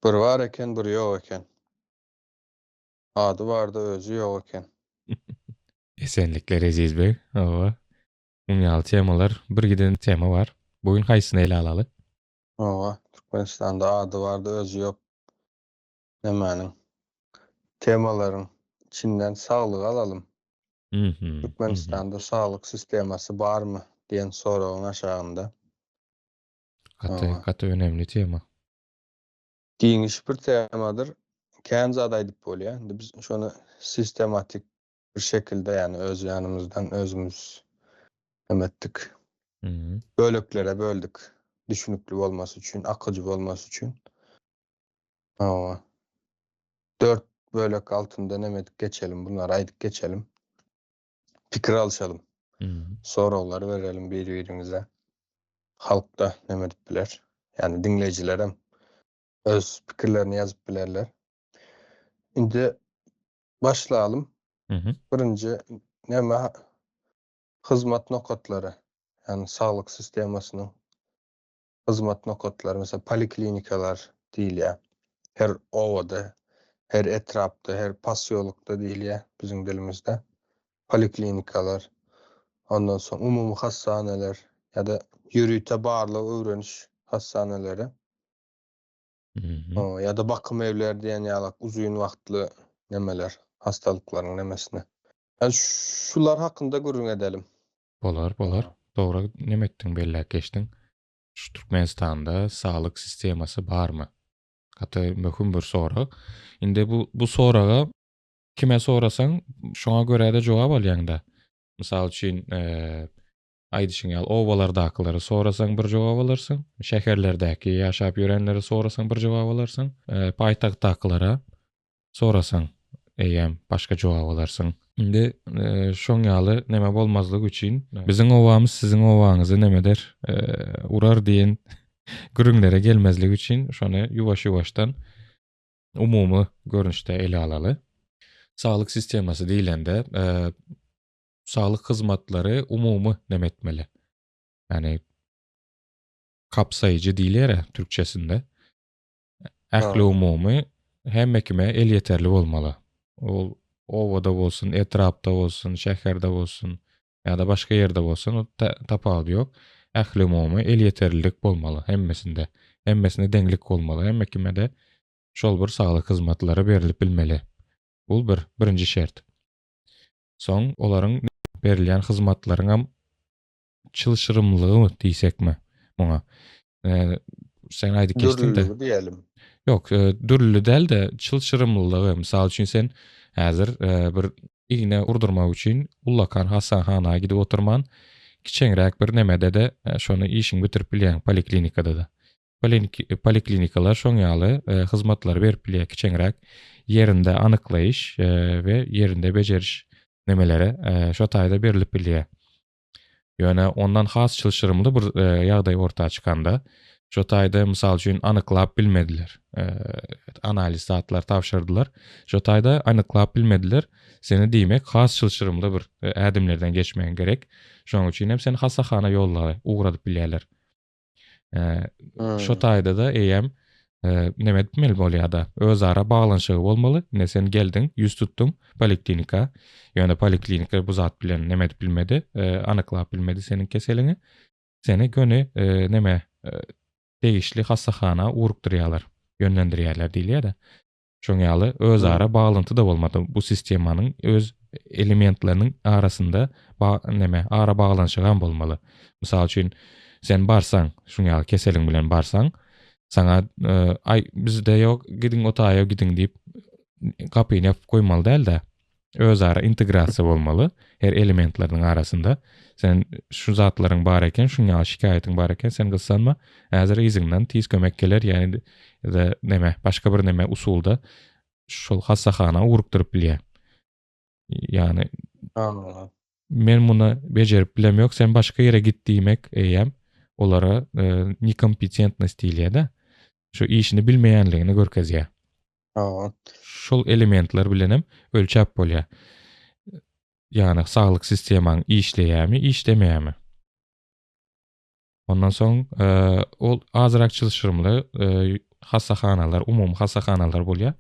Bir var eken, bir ýok eken. Ady barda özü ýok eken. Esenlikler Eziz Bey. Owa. Ünýaly temalar, bir giden tema bar. Bugün haýsyny ele alaly? Owa, Türkmenistanda ady barda özü ýok. Nämäniň? Temalaryň içinden saglyk alalım. Mhm. Mhm. Türkmenistanda saglyk sistemasy barmy diýen soragyň aşagynda. Owa. Kata önemli tema. Giňiş bir temadyr. Kän zat aýdyp bolýar. Indi biz şonu sistematik bir şekilde, ýani öz ýanymyzdan özümüz emetdik. Mhm. Böleklere böldük. Düşünükli bolmasy üçin, akyjy bolmasy üçin. Owa. 4 bölek altında nemedik geçelim. Bunları aydık geçelim. Pikir alışalım. Mhm. Soruları verelim birbirimize. Halk da nemedik biler. Yani dinleyiciler hem öz pikirlerini yazıp bilerler. Şimdi başlayalım. Mhm. Birinci neme hizmet nokatları. Yani sağlık sistemasının hizmet nokatları. Mesela poliklinikalar değil ya. Her ovada, her etrapta, her pasyolukta değil ya bizim dilimizde. Poliklinikalar. Ondan sonra umumi hastaneler ya da yürüyte bağlı öğreniş hastaneleri Mhm. ya da bakım evleri diyen yalak uzun vaktli nemeler hastalıkların nemesine. Yani şular hakkında gurrun edelim. Bolar, bolar. Aa. Dogry nemetdiň bellek geçdiň. Şu Türkmenistanda saglyk sistemasy barmy? Kata möhüm bir soru. Indi bu soraga kime sorasaň şoňa görä de jogap alýaňda. Mysal üçin, aýdyşyň ýaly owalardakylary sorasaň bir jogap alarsyň, şäherlerdäki ýaşap ýörenleri sorasaň bir jogap alarsyň, paýtagtdakylara sorasaň eýem başga jogap alarsyň. Indi şoň ýaly näme bolmazlyk üçin biziň owamyz siziň owaňyzy nemeder urar diýen gürüňlere gelmezlik üçin şonu ýuwaş-ýuwaşdan umumy görnüşde ele alaly. Saglyk sistemasy diýilende saglyk hyzmatlary umumy nemetmeli. Yani kapsayıcı diýilýär türkçesinde. Ähli Aa. umumy hemme kime el ýeterli bolmaly. Ol owada bolsun, etrapda bolsun, şäherde bolsun ýa-da başga ýerde bolsun, o tapagy ýok. Ähli umumy el ýeterlilik bolmaly hemmesinde. Hemmesine deňlik bolmaly. Hemme kime de şol bir saglyk hyzmatlary berilip bilmeli. Bu birinji şert. Soň olaryň berilýän hyzmatlaryň çylşyrymlygy diýsekmi muňa? Sen aýdyp geçdiň de. Dürlülüğü diyelim. Yok, dürlü del de çylşyrymlygy. Misal üçin sen häzir bir iňne urdurmak üçin ullakan hasanhana gidip oturman, kiçeňräk bir nemede de şonu işiň bitirip bilýän poliklinikada da. Poliklinikalar şoň ýaly hyzmatlary berip bilýär kiçeňräk yerinde anyklaýyş we yerinde bejeriş nemelere şo taýda berilip bilýär. Ýöne ondan has çylşyrymly bir ýagdaý ortağa çykanda şo taýda mysal üçin anyklap bilmediler. Analiz satlar tapşyrdylar. Şo taýda anyklap bilmediler. Seni diýmek has çylşyrymly bir ädimlerden geçmeň gerek. Şoň üçin hem seni hasahana ýollary ugradyp bilýärler. Şo taýda da eýem neme etmeli bolýar da özara baglanyşygy bolmaly. Ne sen geldiň, ýüz tutduň poliklinika. Ýöne poliklinika bu zat bilen neme edip bilmedi, anyklap bilmedi senin keseliňi. Seni göni neme degişli hasahana urukdurýarlar, ýönlendirýärler diýilýär da. Şoň ýaly özara baglanty da bolmady. Bu sistemanyň öz elementleriniň arasynda neme ara baglanyşygan bolmaly. Mysal üçin sen barsaň, şoň ýaly keseliň bilen barsaň, sana ay bizde ýok, gidiň o taýa gidiň diýip kapyny ýapyp goýmaly däl-de. Özara integrasiýa bolmaly her elementleriň arasynda. Sen şu zatlaryň bar eken, şuň ýaly şikaýetiň bar eken, sen gyssanma, häzir iziňden tiz kömek geler, ýani da neme, başga bir neme usulda şol hasahana urukdurup bilýär. Ýani men muny bejerip bilem ýok, sen başga ýere git diýmek eýem olara nekompetentность diýilýär-de. Şu işini bilmeýänligini görkezýär. Şol elementler bilenem ölçäp bolýar. Ýani saglyk sistemaň işleýärmi, işlemeýärmi? Ondan soň ol azyrak çylşyrmly hassahanalar, umum hassahanalar bolýar.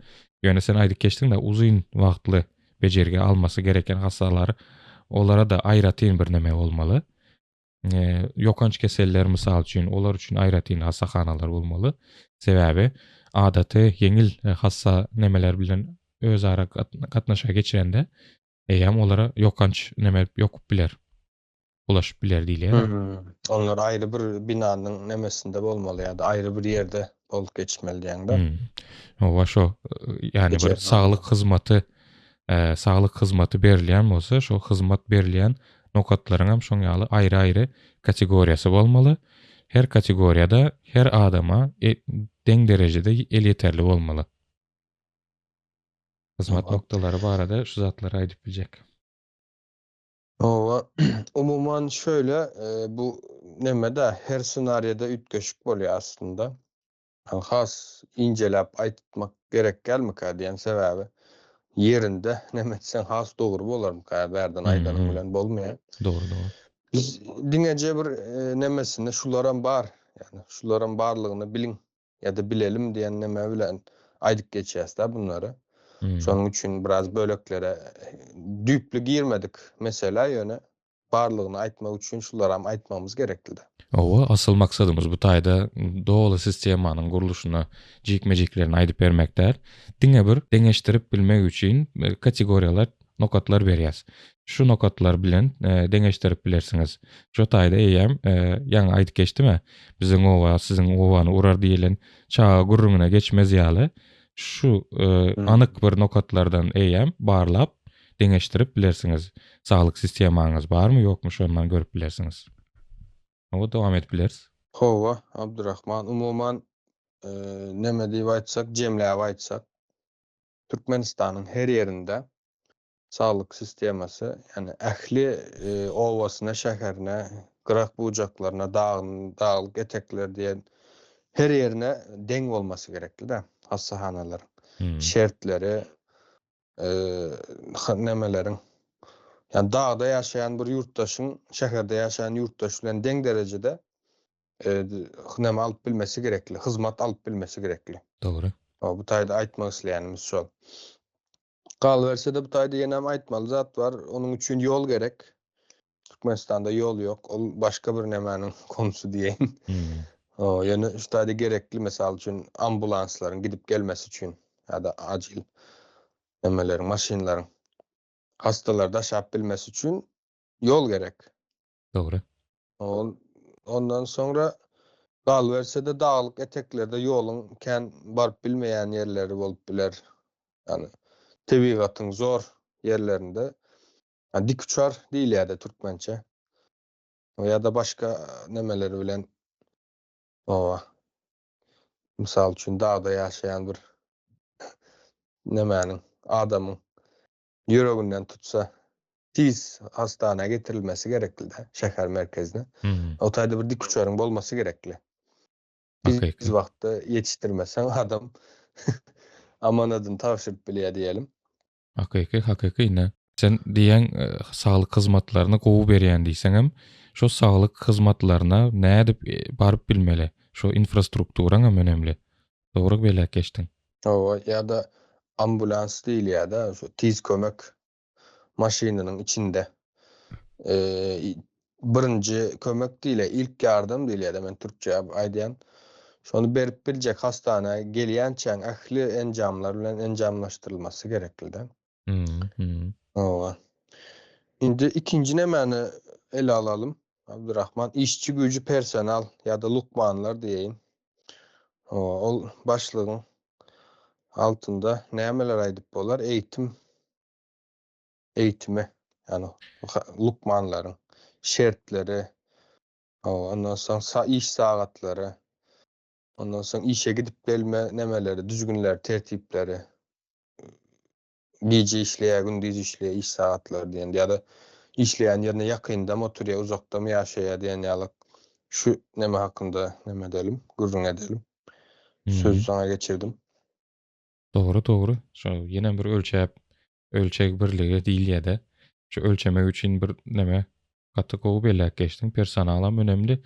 Ýöne sen aýdyp geçdiň de uzun wagtly bejerge almasy gereken hassalar olara da aýratyn bir näme bolmaly. Ýokanç keseller mysal üçin olar üçin aýratyn hassahanalar bolmaly. Sebäbi adaty yeňil hassa nemeler bilen özara gatnaşa geçirende eýem olara ýokanç näme ýokup biler. Ulaşyp biler diýilýär. Onlar ayrı bir binanın nemesinde bolmaly ya da ayrı bir yerde bolup geçmeli diýende. Owa şo ýani bir Bejer saglyk hyzmaty berilýän bolsa, şo hyzmat berilýän nokatlaryň hem şoň ýaly aýry-aýry kategoriýasy bolmaly. Her kategoriýada her adama deň derejede el ýeterli bolmaly. Hyzmat Tamam. noktalary barada şu zatlary aýdyp biljek. Ova umuman şöyle bu nemede her senaryoda ütgeşik bolýar aslında. Has incelep aýtmak gerek gelmeka diýen sebäbi yerinde nemetsen has dogry bolarmyka berden aýdanyň bilen bolmaýar. Doğru. Biz diňeje bir nemesinde şularam bar, yani şularam barlygyny bilin ya da bilelim diýen neme bilen aýdyp geçýäs da bunları. Şonuň üçin biraz böleklere düýplü girmedik mesela ýöne barlygyny aýtmak üçin şularam aýtmamız gerekli de. Owa asıl maksadymız bu taýda dogaly sistemanyň guruluşyna jikmejiklerini aýdyp bermekdir. Diňe bir deňeşdirip bilmek üçin kategoriýalar, nokatlar berýäs. Şu nokatlar bilen deňeşdirip bilersiňiz. Şo taýda eýem ýaňy aýdyp geçdimi? Biziň owa, siziň owany urar diýilen çağa gurrungyna geçmez ýaly şu anyk bir nokatlardan eýem barlap deňeşdirip bilersiňiz. Saglyk sistemaňyz barmy ýokmy şondan görüp bilersiňiz. Owa dowam edip bilersiz. Howa, Abdurrahman, umuman neme diýip aýtsak, jemläp aýtsak, Türkmenistanyň her ýerinde saglyk sistemasy, yani ähli owasyna, şäherine, gyrak bujaklaryna, daglyk etekler diýen her ýerine deň bolmasy gerekli de hassahanalar. Şertleri, nemeleriň, yani dağda ýaşaýan bir ýurtdaşyň şäherde ýaşaýan ýurtdaş bilen deň derejede neme alyp bilmesi gerekli, hyzmat alyp bilmesi gerekli. Dogry. Bu taýda aýtmak isleýänimiz şol. Galybersede bu taýda ýene aýtmaly zat bar, onuň üçin ýol gerek. Türkmenistanda ýol ýok, ol başga bir nemäniň konusy diýeň. Ýöne şu taýda gerekli, mesal üçin ambulanslaryň gidip gelmesi üçin ýa-da acil nemeleriň, maşinalaryň hastalar daşap bilmesi üçin ýol gerek. Dogry. Ondan sonra galybersede daglyk eteklerde ýoluň kän baryp bilmeýän ýerleri bolup biler. Yani tebigatyň zor yerlerinde dik uçar diýilýär türkmençe. Ya da başka nemeleri bilen misal üçin dağda ýaşaýan bir nemäniň, adamyň ýöreginden tutsa tiz hastaneye getirilmesi gerekli de şäher merkezine. O taýda bir dik uçaryň bolmasy gerekli. Biz wagtda ýetişdirmesen adam amanadyny tapşyryp bilýär diýelim. Hakyky ne? Sen diýen saglyk hyzmatlaryny gowy berýän diýsen hem şo saglyk hyzmatlaryna nädip baryp bilmeli? Şo infrastrukturaň hem önemli. Dogry belek geçdiň. Ya da ambulans diýilýär da, şu tiz kömek maşinanyň içinde. Birinji kömek diýilýär, ilk ýardam diýilýär, men türkçe aýdýan. Şonu berip biljek hastaneye gelýänçä ähli enjamlar bilen enjamlaşdyrylmasy gerekli de. Indi ikinji nemäni ele alalım Abdurrahman. İşçi gücü personal ya da lukmanlar diýeýin. Ol başlygyň altında nämeler aýdyp bolar? Eğitimi, yani lukmanlaryň şertleri, ondan soň iş sagatlary, ondan soň işe gidip gelme nemeleri, düzgünler, tertipleri, gece işleýär, gündüz işleýär, iş sagatlary diýen ýa-da işleýän ýerine ýakynda oturýar, uzakda ýaşaýar diýen ýaly şu neme hakynda neme edelim, gurrun edelim. Söz sana geçirdim. Dogry. Şo ýene bir ölçek birligi diýilýär-de. Şu ölçemek üçin bir neme kategori belläp geçdiň, personalam önemli.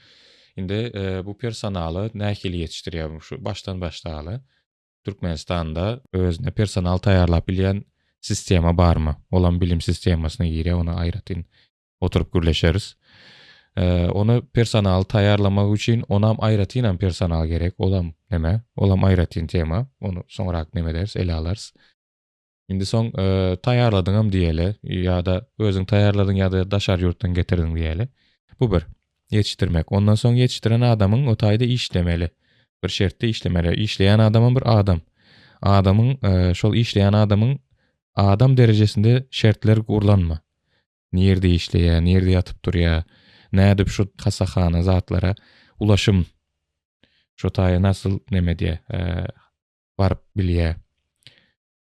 Indi bu personaly nähili ýetişdirýär şu başdan başlaly? Türkmenistanda özüne personal taýýarlap bilýän sistema barmy? Olan bilim sistemasyna gire ona aýratyn oturup gürleşeriz. Onu personal taýýarlamak üçin onam aýratyn personal gerek. Olam näme? Olam aýratyn tema. Onu soňrak näme deriz? Ele alars. Indi soň taýýarladyňam diýeli ýa-da özüň taýýarladyň ýa-da daşar ýurtdan getirdiň diýeli. Bu bir ýetişdirmek. Ondan soň ýetişdiren adamyň o taýda işlemeli. Bir şertde işlemeli. İşleýän adamyň bir adam. Adamyň şol işleýän adamyň adam derejesinde şertler gurlanma. Nirde işleýär, nirde ýatyp durýar, nädip şu hasahana zatlara ulaşım şu taýa nasıl näme diýe baryp bilýär.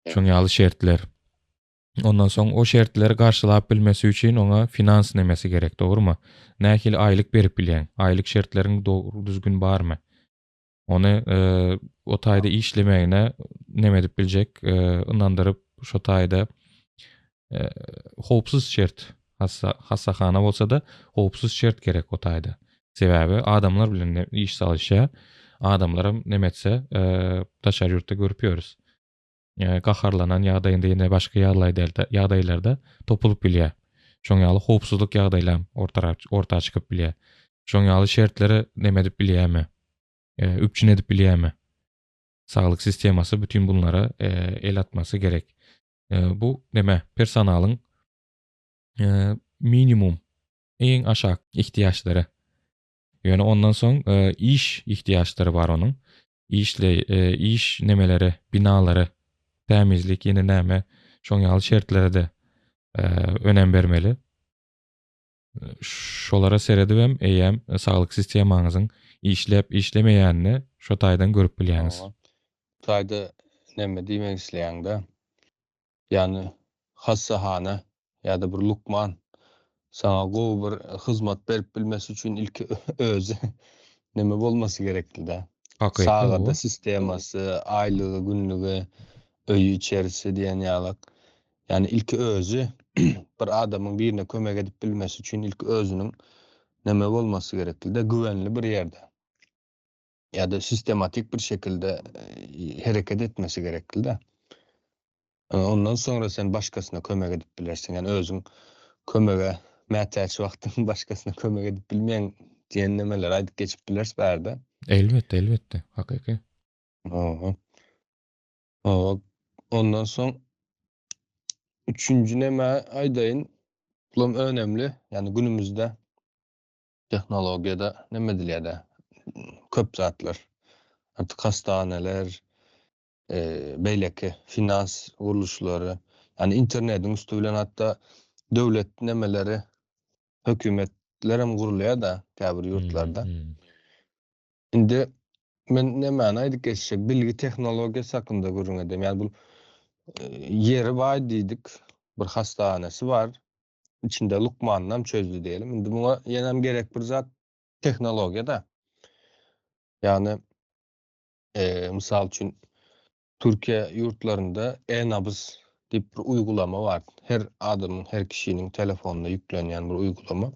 Şoň ýaly şertler. Ondan soň o şertleri garşylap bilmesi üçin ona finans nemesi gerek, dogrumy? Nähili aýlyk berip bilýän, aýlyk şertleriň dogry düzgün barmy? Onu o taýda işlemegine näme dip biljek, ynandyryp şo taýda howpsuz şert, hasahana bolsa-da howpsuz şert gerek o taýda. Sebäbi adamlar bilen iş salýşa, adamlarym nemetse daşar ýurtda görüpýöris. Gaharlanan ýagdaýynda ýene başga ýagdaýlarda topulup bilýär. Şoň ýaly howpsuzlyk ýagdaýlary ortaga çykyp bilýär. Şoň ýaly şertleri näme dip bilýärmi? Üpçün edip bilýärmi? Saglyk sistemasy bütün bunlara el atmasy gerek. Bu näme? Personalyň minimum eň aşak ihtiýaçlary. Ýöne ondan soň iş ihtiýaçlary bar onuň. İş nemeleri, binalary, temizlik, ýene näme? Şoň ýaly şertlere de önem bermeli. Şolara seredibem eýem saglyk sistemaňyzyň işlep işlemeýänini şo taýdan görüp bilýäňiz. Taýda näme diýmek isleýäňde? Ýani hassahana ýa-da bir lukman sana gowy bir hyzmat berip bilmesi üçin ilki özü näme bolmasy gerekli-de. Sagada sistemasy, aýlygy, günlügi, öýü içerisi diýen ýaly. Yani ilki özü bir adamyň birine kömek edip bilmesi üçin ilki özüniň näme bolmasy gerekli-de? Güvenli bir ýerde. Ya da sistematik bir şekilde hareket etmesi gerekli-de. Ondan sonra sen başkasına kömek edip bilersin. Yani özün kömege mätäç wagtyň başkasına kömek edip bilmeýän diýen nemeler aýdyp geçip bilersiz bärde. Elbette. Hakyky. Ondan soň üçüncü näme aýdaýyn? Bu önemli. Yani günümüzde teknologiyada näme dilýär-de? Köp zatlar. Artık hastaneler, beýleki finans guruluşlary, yani internetiň üstü bilen hatda döwlet nemeleri, hökümetler hem gurulýar-da käbir ýurtlarda. Indi men nämäni aýdyp geçsek, bilgi tehnologiýasy hakynda görüň edem. Yani bu ýeri var diýdik, bir hastanesi var. İçinde lukmannam çözdü diyelim. Indi buna ýenem gerek bir zat tehnologiýa-da. Yani misal üçin Türkiye yurtlarında e-nabız diýip bir uygulama var. Her adamın, her kişinin telefonuna yüklenýän bir uygulama.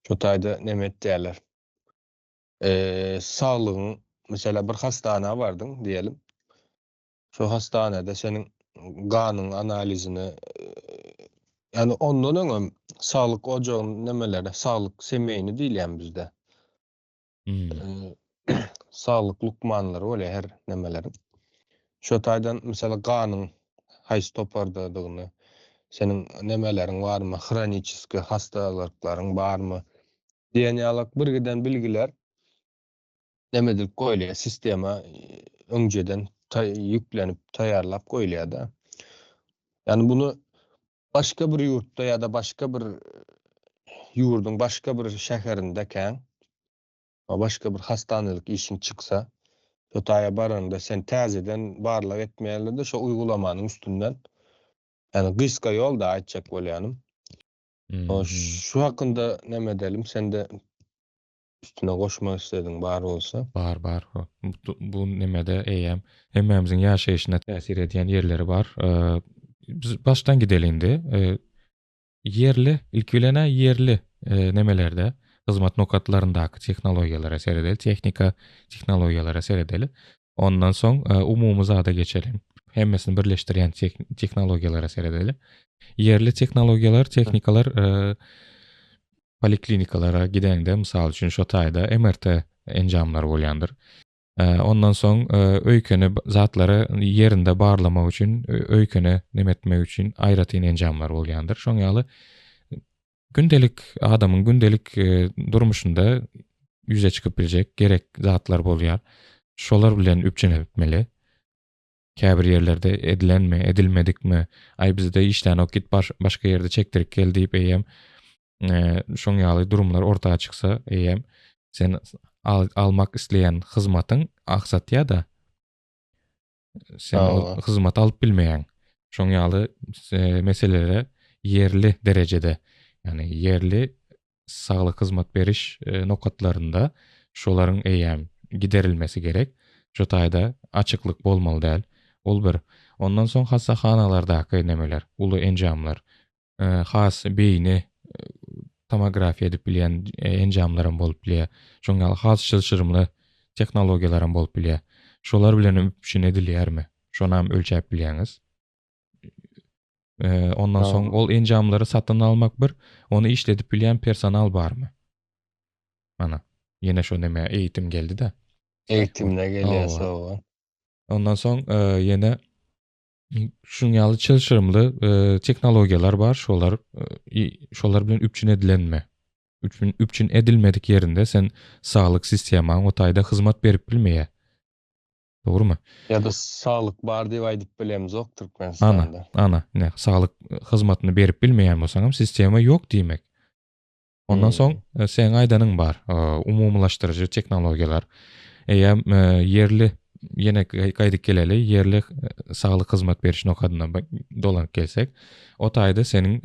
Şo taýda näme etdiler? Saglygyň, mesela bir hastana bardyň diyelim. Şo hastanede senin ganyň analizini yani ondan öňe saglyk ojagyň nemeleri, saglyk semeýini diýilýän bizde. Saglyk lukmanlary bolýar her nemelerin. Şo taýdan mesela ganyň haýsy topardadygyny, senin nemelerin barmy, hronический hastalyklaryň barmy diýen ýaly birgiden bilgiler näme dip goýulýar, sistema öňjeden yüklenip taýýarlap goýulýar-da. Yani bunu başka bir yurtda ya da başka bir yurdun başka bir şäherindeken başka bir hastanelik işin çyksa, şo taýa baranda sen täzeden barlap etmeýärler-de şo uygulamanyň üstünden. Yani gyska ýol da aýtjak bolýanym. Şu hakynda näme edelim? Sen de üstüne goşmak istediň bar bolsa? Bar. Bu nemede eýem hemmemizin ýaşaýyşyna täsir edýän ýerleri bar. Biz baştan gidelindi. Yerli, ilk bilene yerli nemelerde, hyzmat nokatlaryndaky tehnologiýalara seredeli, tehnika tehnologiýalara seredeli. Ondan soň umumy zada geçelim. Hemmesini birleşdirýän tehnologiýalara seredeli. Yerli tehnologiýalar, tehnikalar poliklinikalara gideňde mysal üçin şo taýda MRT enjamlar bolýandyr. Ondan soň öýkeni zatlary yerinde barlamak üçin, öýkeni nemetmek üçin aýratyn enjamlar bolýandyr. Şoň ýaly gündelik adamyň gündelik durmuşynda yüze çykyp biljek gerek zatlar bolýar. Şolar bilen üpjene bitmeli. Käbir yerlerde edilenmi, edilmedikmi, ay bizde işten okit başka yerde çektirip gel diýip eýem şoň ýaly durumlar ortaga çyksa, eýem sen almak isleýän hyzmatyň aksatýa da sen o Aa. hyzmat alyp bilmeýäň. Şoň ýaly meselelere yerli derejede, yani yerli saglyk hyzmat beriş nokatlarında şolaryň eýem giderilmesi gerek. Şo taýda açyklyk bolmaly däl. Ol bir. Ondan soň hassahanalardaky nemeler, uly enjamlar, has beýni tomografiýa edip bilýän enjamlarym bolup bilýär. Şoň ýaly has şylşyrymly tehnologiýalarym bolup bilýär. Şolar bilen üpjün edilýärmi? Şonam ölçäp bilýäňiz. Ondan soň ol enjamlary satyn almak bir, onu işledip bilýän personal barmy? Mana, ýene şo neme eýitim geldi-de. Eğitimine gelýärse o. Ondan soň ýene şoň ýaly çylşyrymly tehnologiýalar bar, şolar bilen üpjün edilenmi? Üpjün edilmedik yerinde sen saglyk sistemaň o taýda hyzmat berip bilmeýär. Dogrumy? Ya da sağlık bar diýip aýdyp bilýämiz ok Türkmenistanda. Ana, ne saglyk hyzmatyny berip bilmeýän bolsaňam sistema ýok diýmek. Ondan soň sen aýdanyň bar, umumlaşdyrjy tehnologiýalar. Eýem yerli ýene gaýdyp geleli, yerli saglyk hyzmat beriş nokadyna dolanyp gelsek, o taýda seniň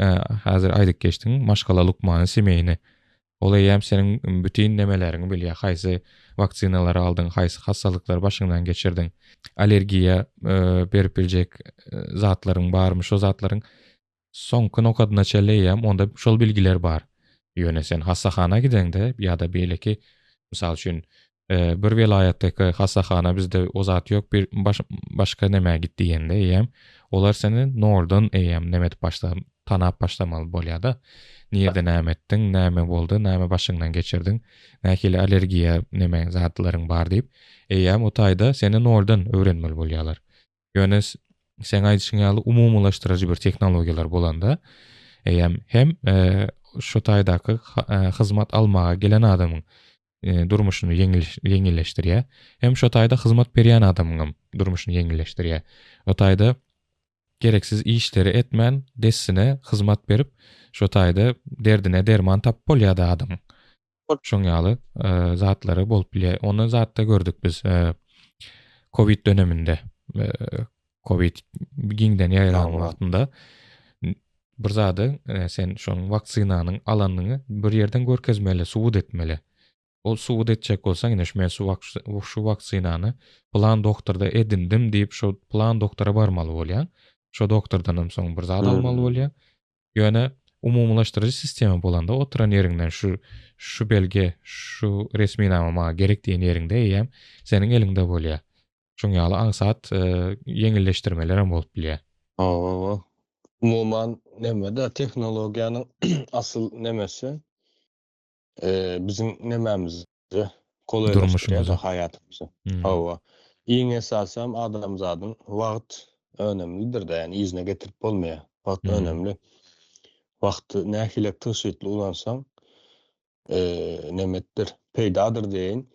häzir aýdyp geçdiň Maşgala Lukmany Semeýini. Ol eýem seniň bütün nemelerini bilýär, haýsy vaksinalary aldyň, haýsy hastalyklary başyňdan geçirdiň, alergiýa berip biljek zatlaryň barmy, şo zatlaryň soňky nokadyna çelleýär, onda şol bilgiler bar. Ýöne sen hassahana gideňde ýa-da beýleki mysal üçin bir vilayatdaky hassahana bizde o zat ýok, bir başga näme gitdi diýende eýem olar seni nordan eýem nemet tanap başlamaly bolýar-da. Nirde näme etdiň, näme boldy, näme başyňdan geçirdiň, nähili alergiýa näme zatlaryň bar diýip eýem o taýda seni nordan öwrenmeli bolýarlar. Ýöne sen aýdyşyň ýaly umumlaşdyrjy bir tehnologiýalar bolanda eýem hem şo taýdaky hyzmat almaga gelen adamyň durmuşyny ýeňilleşdirýär, hem şo taýda hyzmat berýän adamyň durmuşyny ýeňilleşdirýär. O taýda gereksiz işleri etmän dessine hyzmat berip şo taýda derdine derman tap bolýar-da adam. Şoň ýaly zatlary bolup bilýär. Onu zatda gördük biz Covid döneminde. Covid giňden ýaýran wagtynda bir zady sen şoň vaksinanyň alanyny bir ýerden görkezmeli, subut etmeli. O subut etjek bolsaň, ine şu vaksinany plan doktorda edindim diýip şo plan doktora barmaly bolýar. Şo doktordan soň bir zat almaly bolýar. Ýöne umumlaşdyrjy sistema bolanda oturan ýeriňden şu belge, şu resminama maga gerek diýen ýeriňde eýem seniň elinde bolýar. Şoň ýaly aňsat ýeňilleşdirmeler hem bolup bilýär. Umuman nemede tehnologiýanyň asyl nemesi bizim nememizi kolaylaşdyrýar hayatymyzy. Hawa. Iň esasam adam zadyň wagt önemlidir-de, ýani izne getirip bolmaýar. Wagt önemli. Wagty nähile tyşytly ulansaň nemetdir, peýdadyr diýin.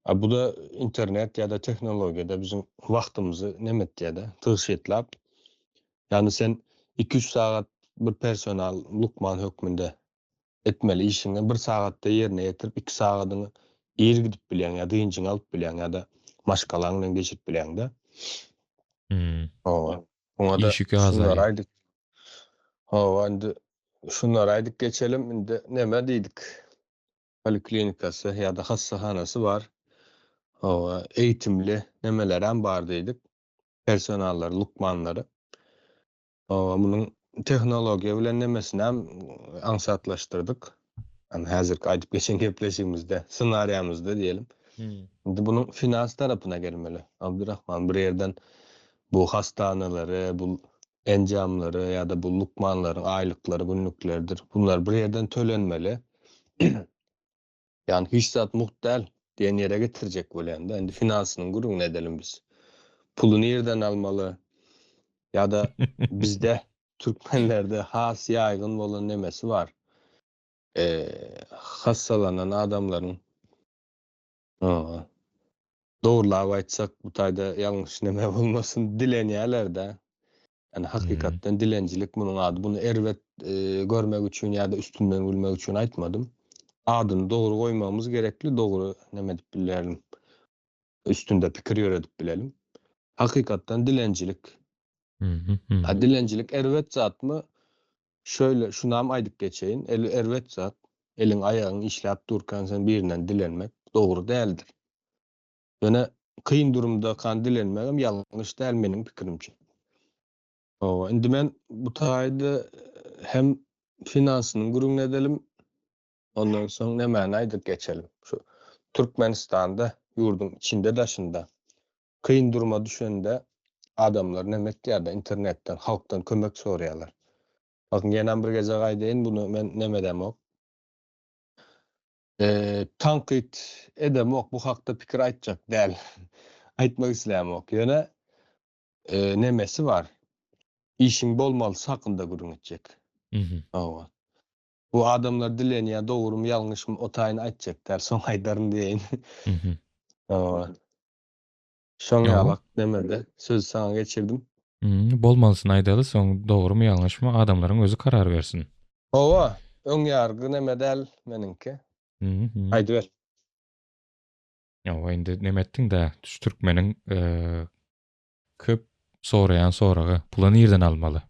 Bu da internet ýa-da tehnologiýada bizim wagtymyzy nemetdi-de tyşytlap. Ýani sen 2-3 sagat bir personal lukman hökmünde etmeli işini 1 sagatda ýerine ýetirip 2 sagatyny ir gidip bilýän ýa-da ýynjyň alyp bilýän ýa-da maşgalaň bilen geçirip bilýän-de. Oňa da şunlar aýdyk. Indi şunlar aýdyk geçelim. Indi neme diýdik? Poliklinikasy ýa-da hassahanasy bar. Eýitimli nemeler hem bar diýdik. Personallary, lukmanlary. Munyň tehnologiýa bilen nemesini hem aňsatlaşdyrdyk. Yani hazırki aýdyp geçen gepleşigimizde, senaryomuzda diyelim. Şimdi bunun finans tarapına gelmeli. Abdurrahman bir yerden bu hastanelere, bu encamları ya da bu lukmanların aylıkları, günlüklerdir. Bunlar bir yerden tölenmeli. Yani hissat muhtel diyen yere getirecek bolýanda. Endi finansının gurun edelim biz. Pulunu yerden almalı ya da bizde Türkmenlerde has yaygın bolan nemesi var. Hassalanan adamların doğrulap aýtsak bu taýda ýalňyş neme bolmasyn dilenýärler-de. Yani hakikatten dilencilik bunun adı. Bunu ervet görmek için ya da üstünden gülmek için aýtmadym. Adyny dogry goýmamız gerekli, dogry neme dip bilelim. Üstünde pikir ýöredip bilelim. Hakikatten dilencilik. Dilencilik ervet zat mı? Şöyle şunam aýdyp geçeýin. Ervet zat. Elin ayagyň işläp durkan sen birinden dilenmek dogry däldir. Ýöne kıyın durumda kan dilenmegim ýalňyş däl meniň pikirimçe. Indi men bu taýda hem finansyny gurun edelim, ondan soň nämäni aýdyp geçelim. Şu Türkmenistanda ýurdun içinde daşynda kıyın duruma düşende adamlar näme diýär, internetden, halktan kömek soraýarlar. Bakın ýene bir geze gaýdyn, bunu men näme demok? Tanqid edemok, bu hakda pikir aýtjak däl. Aýtmak islämok. Ýöne nemesi var. İşin bolmaly sakynda gurun etjek. Bu adamlar dilenýär, dogrymy ýalňyşmy o taýyny aýtjak däl, soň aýdaryn diýeýin. Şoň ýalak demede söz sana geçirdim. Bolmalysyn aýdaly, soň dogrymy ýalňyşmy adamlaryň özü karar bersin. Öň ýargy neme däl meninki. Aýdy ber. Indi neme etdiň-de, türkmeniň köp sorayan soragy pulyny ýerden almaly.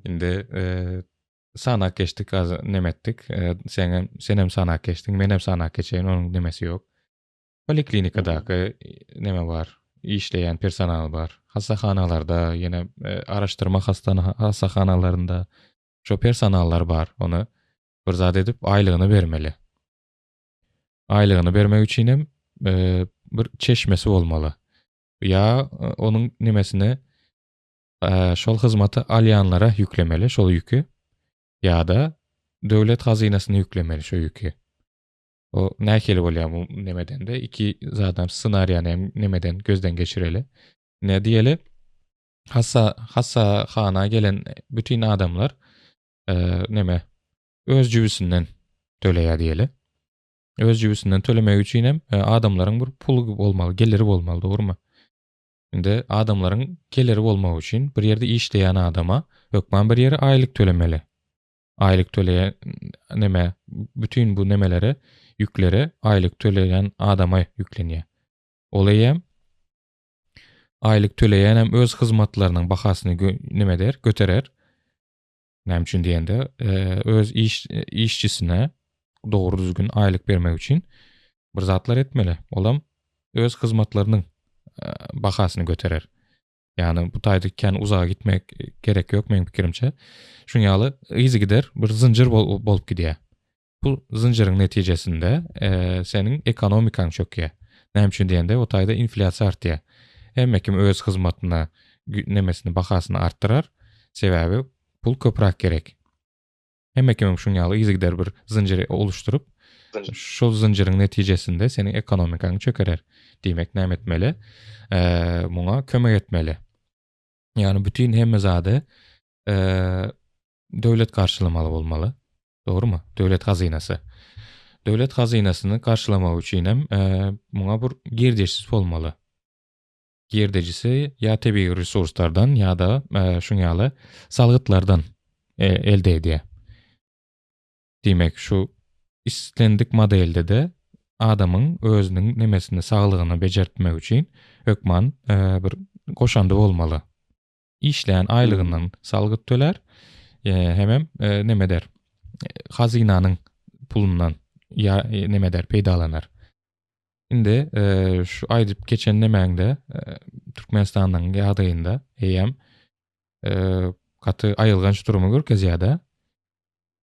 Indi sanak geçtik, az neme etdik. Sen hem sanak geçdiň, men hem sanak geçeýin, onuň nemesi ýok. Poliklinikadaky neme bar? İşleyen personal bar. Hasahanalarda, ýene araşdyrma hasahanalaryında şo personallar bar. Onu bir zat edip aýlygyny bermeli. Aýlygyny bermek üçin hem bir çeşmesi bolmaly. Ya onuň nemesini şol hyzmaty alýanlara ýüklemeli, şol ýükü. Ya da döwlet hazynasyna ýüklemeli şo ýükü. O näkeli bolýar bu nemeden de iki zaten senariýany nemeden gözden geçireli. Ne diýeli? Hassa gelen bütün adamlar neme öz jübüsinden töleýär diýeli. Öz jübüsinden tölemek üçin hem adamlaryň bir pulu bolmaly, geliri bolmaly, dogrymy? Indi adamlaryň geliri bolmak üçin bir ýerde işleýän adama hökman bir ýere aýlyk tölemeli. Aýlyk töleýän neme bütün bu nemelere ýükleri aýlyk töleýän adama ýüklenýär. Olay hem aýlyk töleýän hem öz hyzmatlarynyň bahasyny neme der, göterer. Näme üçin diýende, öz işçisine dogry düzgün aýlyk bermek üçin bir zatlar etmeli. Olam öz hyzmatlarynyň bahasyny göterer. Yani bu taýda kän uzağa gitmek gerek ýok meniň pikirimçe. Şuňaly izi gider, bir zynjyr bolup gidýär. Bu zynjyryň netijesinde seniň ekonomikaň çökýär. Näme üçin diýende, o taýda inflasiýa artýar. Hemme kim öz hyzmatyna nemesini bahasyny artdyrar, sebäbi pul köprak gerek. Hemme kim şuňaly izi gider bir zynjyr oluşturup, şol zynjyryň netijesinde seniň ekonomikaň çökerer. Diýmek näme etmeli? Muňa kömek etmeli. Yani bütün hemme zady döwlet karşılamaly bolmaly. Dogrymy? Döwlet hazynasy. Döwlet hazynasyny karşılamak üçin hem muňa bir girdejisi bolmaly. Girdejisi ya tebii resurslardan ya da şuňaly salgytlardan elde edýär. Diýmek şu istendik modelde de adamın özünün nemesini, sağlığını becertmek üçin hökman bir goşandy bolmaly. İşleyen aýlygyndan salgyt töler, hemem neme der? Hazynanyň pulundan ya neme der? Peýdalanar. Indi şu aýdyp geçen nemäňde Türkmenistanyň ýagdaýynda eýem gaty aýylgan şu durumy görkezýär-de.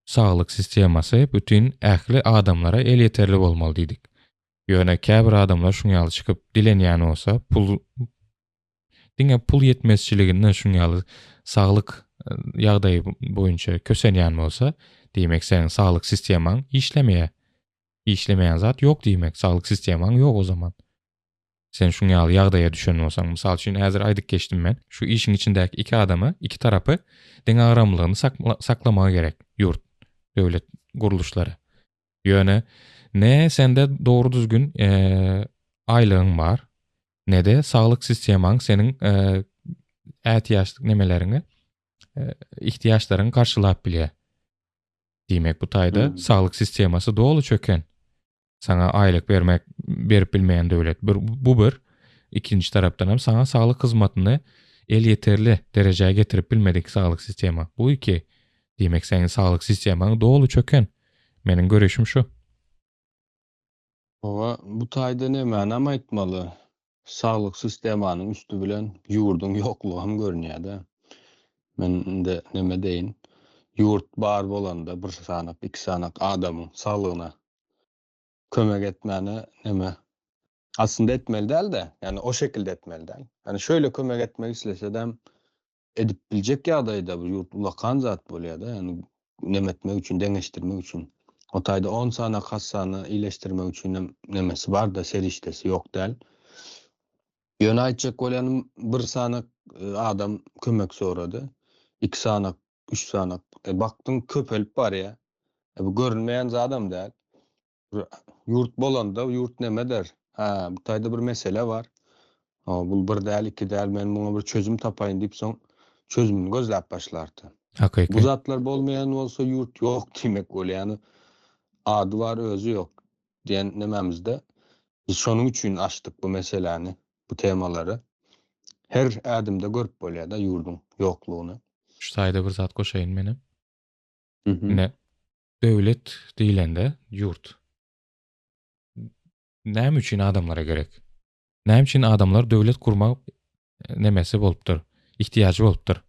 saglyk sistemasy bütün ähli adamlara el yeterli bolmaly diýdik. Ýöne käbir adamlar şuňaly çykyp dilenýän bolsa, pul yetmezçiliginden şuňaly saglyk ýagdaýy boýunça kösenýän bolsa, diýmek seniň saglyk sistemaň işlemeýän zat ýok diýmek. Saglyk sistemaň ýok o zaman. Sen şuňaly ýagdaýa düşen bolsaň, mysal üçin häzir aýdyk geçdim men. Şu işin içindäki iki adamı, iki tarapy deň aramlygyny saklamagy gerek. Ýurt, döwlet guruluşlary. Ýöne ne sende doğru düzgün aýlygyň bar, ne de saglyk sistemaň seniň ähtiýaçlyk nemelerini, ihtiýaçlaryny garşylap bilýär. Diýmek bu taýda saglyk sistemasy dolu çöken. Sana aýlyk berip bilmeýän döwlet. Bu bir. İkinci tarapdan hem sana saglyk hyzmatyny el yeterli derejäge getirip bilmedik saglyk sistema. Bu iki. Diýmek senin saglyk sistemaň dolu çöken. Meniň görüşüm şu. Ova bu taýda näme aýtmaly? Saglyk sistemanyň üstü bilen ýurdun ýoklugy hem görünýär-de. Men de näme deýin? Ýurt bar bolanda bir sanak, iki sanak adamyň saglygyna kömek etmäni näme? Aslında etmeli değil de, yani o şekilde etmeli değil. Yani şöyle kömek etmek istese de edip bilecek ýagdaýda bir ýurt ulakan zat bolýar da, yani näme etmek üçin, deňeşdirmek üçin. O taýda 10 sanak hassany iýleşdirmek üçin nämesi bar da serişdesi ýok değil. Ýöne aýtjak bolýanym bir sanak adam kömek sorady. 2 sanak, 3 sanak. Bakdyň köpelip barýar. Bu görünmeýän zat adam değil. Ýurt bolanda ýurt näme der? Ha, bu taýda bir mesele var. Bul bir däl, iki däl, men buna bir çözüm tapaýyn diýip soň çözümini gözläp başlardy. Bu zatlar bolmaýan bolsa ýurt ýok diýmek bolýar. Ýani ady var, özü ýok diýen nememizde biz şonuň üçin açdyk bu meseleni, bu temalary. Her adamda görüp bolýar da ýurdun ýoklugyny. Şu taýda bir zat goşaýyn menem. Mhm. Ne döwlet diýilende ýurt. Näme üçin adamlara gerek? Näme üçin adamlar döwlet kurmak nemesi bolupdyr, ihtiýaçy bolupdyr.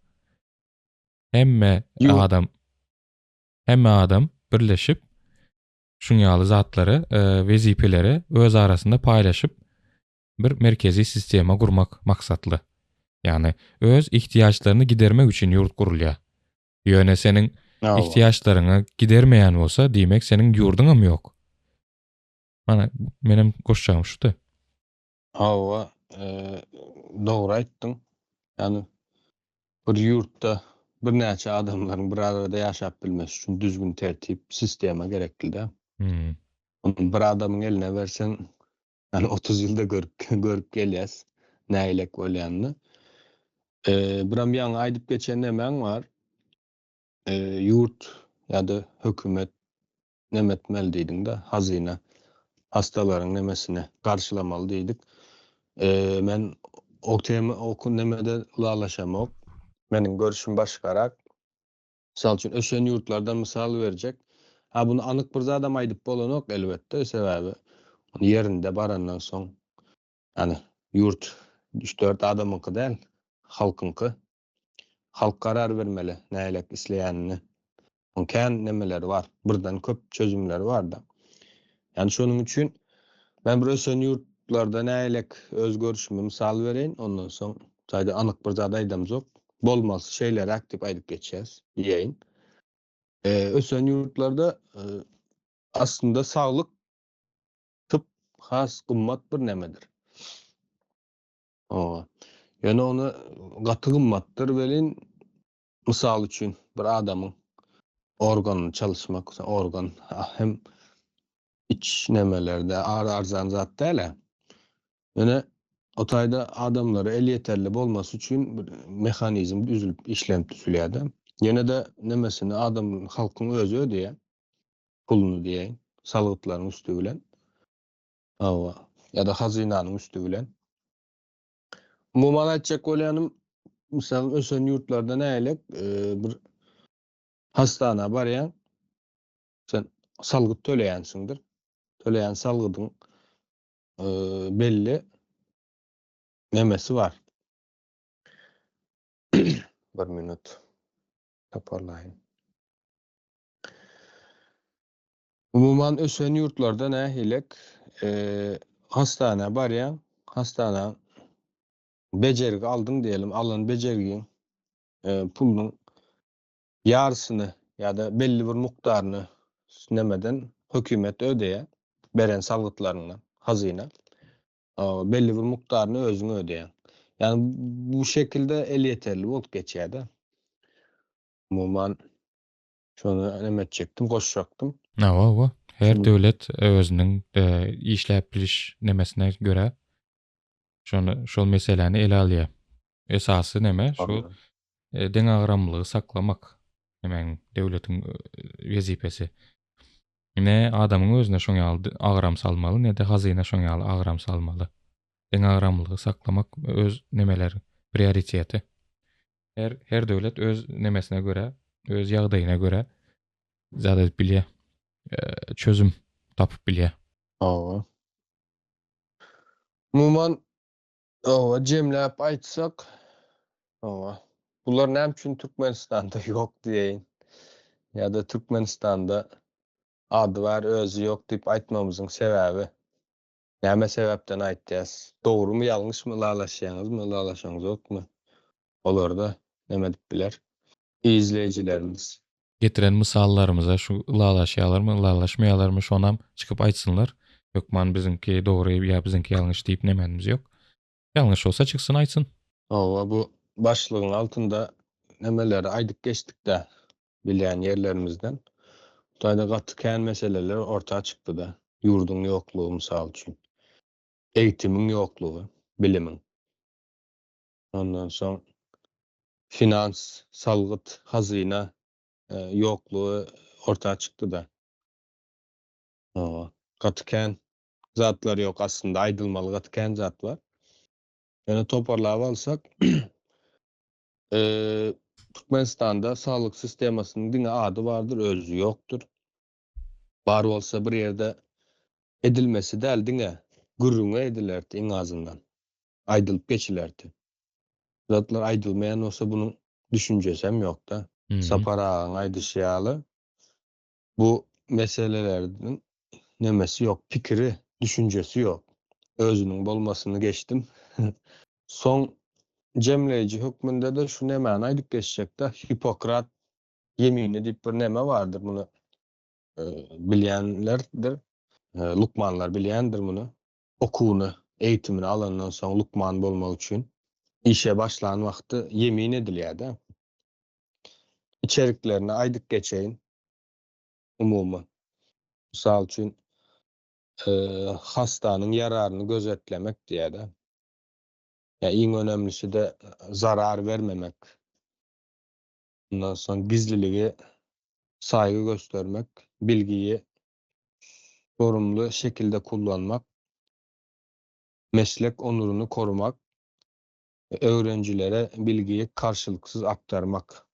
Hemme adam birleşip şuňaly zatlary, wezipeleri öz arasynda paýlaşyp bir merkezi sistema gurmak maksatly. Yani öz ihtiýaçlaryny gidermek üçin ýurt gurulýar. Ýöne seniň ihtiýaçlaryny gidermeýän bolsa, diýmek seniň ýurduňam ýok. Mana menem goşjagym şuda. Hawa, dogry aýtdyň. Yani bir ýurtda bir näçe adamlaryň bir arada ýaşap bilmesi üçin düzgün tertip, sistema gerekli-de. Bir adamyň eline bersen, yani 30 ýylda görüp gelýäs näilek bolýanyny. Biram ýaňy aýdyp geçen nämeň var? Ýurt ýa-da hökümet näme etmeli diýdiň da, hazyna hastalaryň nemesini garşylamaly diýdik. Men o tema nemede lalaşamok. Meniň görüşüm başgarak. Misal üçin öşen ýurtlardan mysal berjek. Ha, bunu anyk bir adam aýdyp bolanok elbetde, sebäbi yerinde barandan soň yani ýurt 3-4 adamyňky däl, halkynky. Halk karar bermeli näilek isleýänini. Kän nemeleri var. Birden köp çözümleri var da. Yani şonuň üçin men bir öşen ýurtlarda näilek öz görüşümi mysal bereýin, ondan soň taýda anyk bir zat aýdamjok. Bolmasy şeýleri aktyp aýdyp geçýäs diýeýin. Öşen ýurtlarda aslında saglyk tıp has gymmat bir nemedir. Yani onu gaty gymmatdyr welin, mysal üçin bir adamyň organyny çalışmak, organ hem iç nemelerde arzan zat däl. Yani o taýda adamlara el yeterli bolmasy üçin bir mehanizm düzülüp işlem düzülýär-de. Ýene de nemesini adam halkyň özü ödeýär. Puluny diýeň, salgytlaryň üstü bilen. Ya da hazynanyň üstü bilen. Umuman aýtjak bolýanym, misal öşen ýurtlarda näilek bir hastana barýan, sen salgyt töleýänsiňdir. Töleýän salgydyň belli nemesi var. Bir minut. Toparlayın. Umuman ösen yurtlarda ne hilek hastane var ya, hastane becergi aldın diyelim, alan becergiğin pulun yarısını ya da belli bir miktarını nemeden hükümet ödeye, beren sağlıklarına, hazine belli bir miktarını özüne ödeyen. Yani bu şekilde el yeterli olup geçiyor da. Umuman şunu emetecektim, koşacaktım. Nawa her Şunu döwlet özüniň işläp biliş nemesine göre şol meseleni ele alýar. Esasy neme? Şu anladım. deň agramlygy saklamak. Hemen döwletiň wezipesi. Ne adamyň özüne şoň ýaly agram salmaly, ne de hazyna şoň ýaly agram salmaly. Deň agramlygy saklamak öz nemeleri, prioriteti. Her döwlet öz nemesine göre, öz ýagdaýyna göre zat edip bilýär, çözüm tapyp bilýär. Ova. Umuman jemläp aýtsak, bular näme üçin Türkmenistanda ýok diýeýin. Ya da Türkmenistanda ady bar, özü ýok diýip aýtmamyzyň sebäbi näme sebäpden aýtdyňyz? Dogrymy, ýalňyşmy, lalaşýaňyzmy, lalaşaňyz ýokmy? Olar da näme dip biler? İzleyijilerimiz. Getiren mysallarymyza şu ılalaşýarlarmy, ılalaşmaýarlarmy şonam çykyp aýtsyňlar. Ýok man biziňki dogry ýa biziňki ýalňyş diýip nemenimiz ýok. Ýalňyş bolsa çyksyn aýtsyn. Bu başlygyň altynda nemeleri aýdyp geçdik-de bilýän ýerlerimizden. Taýda gaty kän meseleler ortağa çykdy da. Ýurduň ýoklugy mysal üçin. Eýitimiň ýoklugy, bilimiň. Ondan soň finans, salgyt, hazyna ýoklugy ortağa çykdy da. Gaty kän zatlar ýok aslında, aýdylmaly gaty kän zat bar. Ýöne toparlap alsak, Türkmenistanda sağlık sistemasynyň diňe ady bardyr, özü ýokdur. Bar bolsa bir ýerde edilmesi däl diňe gürrüňe edilerdi iň azyndan. Aýdylyp geçilerdi. Zatlar aýdylmaýan bolsa bunyň düşünjesi hem ýok da. Saparagyň aýdyşýaly bu meselelerden nemesi ýok, pikiri, düşünjesi ýok. Özüniň bolmasyny geçdim. Soň jemleýiji hökmünde de şu nemeni aýdyp geçjek da, Hipokrat yemini diýip bir neme bardyr, muny bilýänlerdir. Lukmanlar bilýändir muny. Okuwyny, eýitimini alandan soň lukman bolmak üçin işe başlan wagty yemin edilýär da. İçeriklerini aýdyp geçeýin. Umumy. Misal üçin hastanyň ýararyny gözetlemek diýär da. Ya iň önemlisi de zarar vermemek. Ondan soň gizliligi saýgy göstermek, bilgiyi sorumlu şekilde kullanmak, meslek onuruny korumak, öwrencilere bilgiyi karşılıksız aktarmak.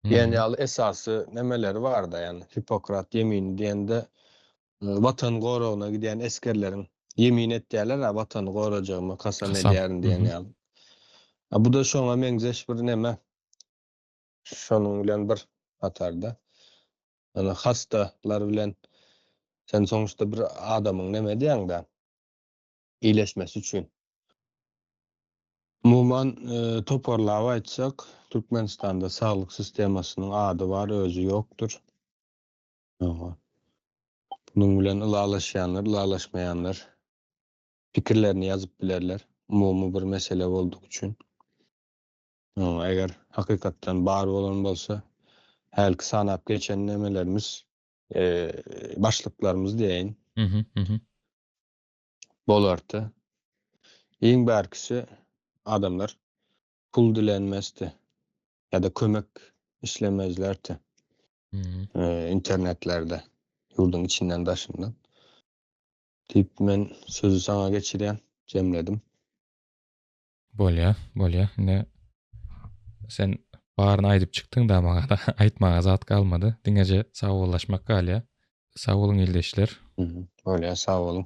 Yani esası nemeleri var da, yani Hipokrat yemini diýende watan goragyna giden eskerlerin yemin etdiler ha, watan gorajagymı kasam edýärin diýen ýaly. Bu da şoňa meňzeş bir neme. Şonuň bilen bir atarda. Ana hastalar bilen sen soňuşda bir adamyň neme diýäň da iyileşmesi üçin. Umuman toparlap aýtsak, Türkmenistanda sağlık sistemasynyň ady bar, özü ýokdur. Bunun bilen ılalaşýanlar, ılalaşmaýanlar pikirlerini ýazyp bilerler. Umumy bir mesele bolduk üçin. Eger hakykatdan bar bolan bolsa, helki sanap geçen nemelerimiz, başlyklarymız diýeýin, bolardy. Iň bärkisi adamlar pul dilenmezdi ya da kömek islemezlerdi. İnternetlerde, yurdun içinden daşından. Tip men sözü sana geçirýän, jemledim. Bolýa. Ne sen baryny aýdyp çykdyň da maňa da aýtmaga zat galmady. Diňeje sagawlaşmak galýa. Sag bolun ildeşler. Bolýa, sag bolun.